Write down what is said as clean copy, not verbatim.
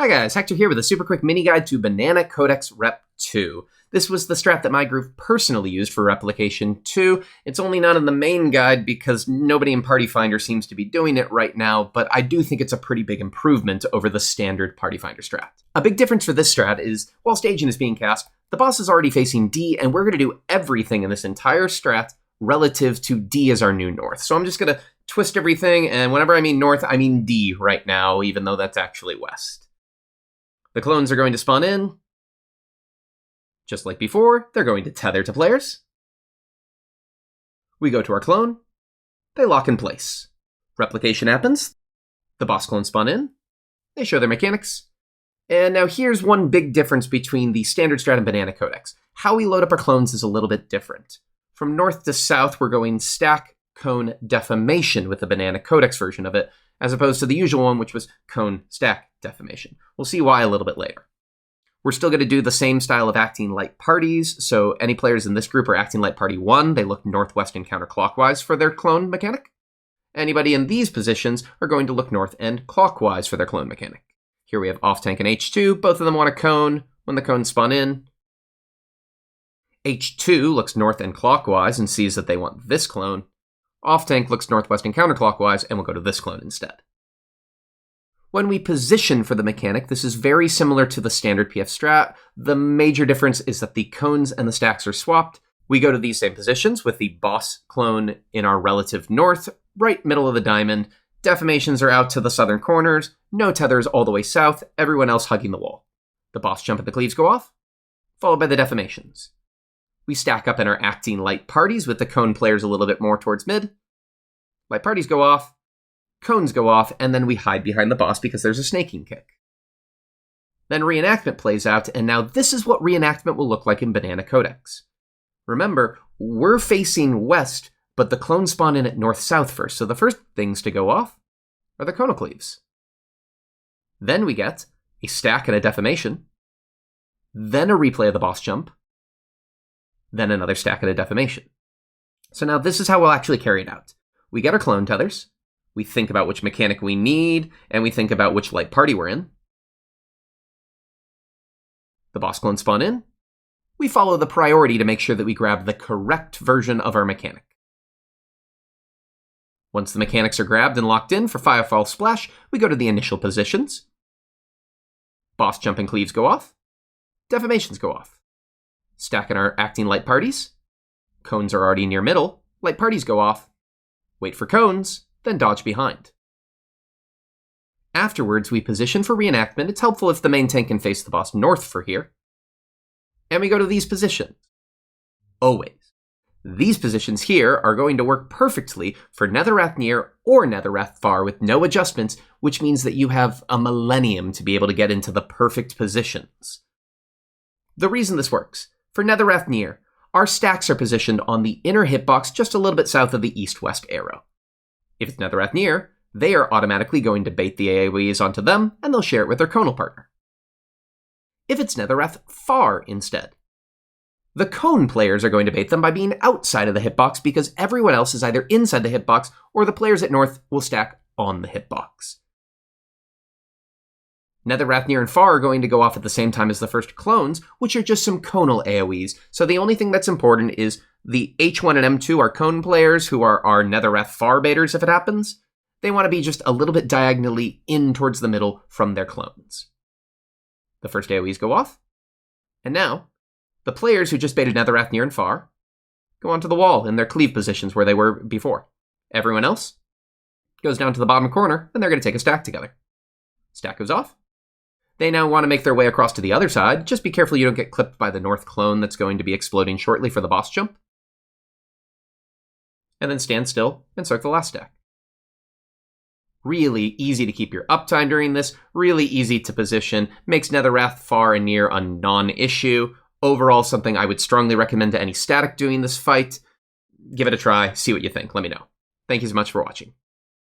Hi guys, Hector here with a super quick mini guide to Banana Codex Rep 2. This was the strat that my group personally used for Replication 2. It's only not in the main guide because nobody in Party Finder seems to be doing it right now, but I do think it's a pretty big improvement over the standard Party Finder strat. A big difference for this strat is, whilst Agent is being cast, the boss is already facing D, and we're going to do everything in this entire strat relative to D as our new north. So I'm just going to twist everything, and whenever I mean north, I mean D right now, even though that's actually west. The clones are going to spawn in. Just like before, they're going to tether to players. We go to our clone. They lock in place. Replication happens. The boss clones spawn in. They show their mechanics. And now here's one big difference between the standard strat and Banana Codex. How we load up our clones is a little bit different. From north to south, we're going stack, cone, defamation with the Banana Codex version of it, as opposed to the usual one, which was cone, stack, defamation. We'll see why a little bit later. We're still going to do the same style of acting light parties, so any players in this group are acting light party 1, they look northwest and counterclockwise for their clone mechanic. Anybody in these positions are going to look north and clockwise for their clone mechanic. Here we have off tank and H2, both of them want a cone. When the cones spawn in, H2 looks north and clockwise and sees that they want this clone. Off tank looks northwest and counterclockwise and will go to this clone instead. When we position for the mechanic, this is very similar to the standard PF strat. The major difference is that the cones and the stacks are swapped. We go to these same positions with the boss clone in our relative north, right middle of the diamond. Defamations are out to the southern corners, no tethers all the way south, everyone else hugging the wall. The boss jump and the cleaves go off, followed by the defamations. We stack up in our acting light parties with the cone players a little bit more towards mid. Light parties go off, cones go off, and then we hide behind the boss because there's a snaking kick. Then reenactment plays out, and now this is what reenactment will look like in Banana Codex. Remember, we're facing west, but the clones spawn in at north-south first, so the first things to go off are the conal cleaves. Then we get a stack and a defamation, then a replay of the boss jump, then another stack and a defamation. So now this is how we'll actually carry it out. We get our clone tethers, we think about which mechanic we need, and we think about which light party we're in. The boss clones spawn in. We follow the priority to make sure that we grab the correct version of our mechanic. Once the mechanics are grabbed and locked in for Firefall Splash, we go to the initial positions. Boss jump and cleaves go off. Defamations go off. Stack in our acting light parties. Cones are already near middle. Light parties go off. Wait for cones, then dodge behind. Afterwards, we position for reenactment. It's helpful if the main tank can face the boss north for here. And we go to these positions. Always. These positions here are going to work perfectly for Netherwrath near or Netherwrath far with no adjustments, which means that you have a millennium to be able to get into the perfect positions. The reason this works, for Netherwrath near, our stacks are positioned on the inner hitbox just a little bit south of the east-west arrow. If it's Netherwrath near, they are automatically going to bait the AoEs onto them, and they'll share it with their conal partner. If it's Netherwrath far instead, the cone players are going to bait them by being outside of the hitbox because everyone else is either inside the hitbox or the players at north will stack on the hitbox. Netherwrath near and far are going to go off at the same time as the first clones, which are just some conal AoEs. So the only thing that's important is the H1 and M2 are cone players who are our Netherwrath far baiters if it happens. They want to be just a little bit diagonally in towards the middle from their clones. The first AoEs go off. And now, the players who just baited Netherwrath near and far go onto the wall in their cleave positions where they were before. Everyone else goes down to the bottom corner, and they're going to take a stack together. Stack goes off. They now want to make their way across to the other side. Just be careful you don't get clipped by the north clone that's going to be exploding shortly for the boss jump. And then stand still and start the last stack. Really easy to keep your uptime during this. Really easy to position. Makes Netherwrath far and near a non-issue. Overall, something I would strongly recommend to any static doing this fight. Give it a try. See what you think. Let me know. Thank you so much for watching.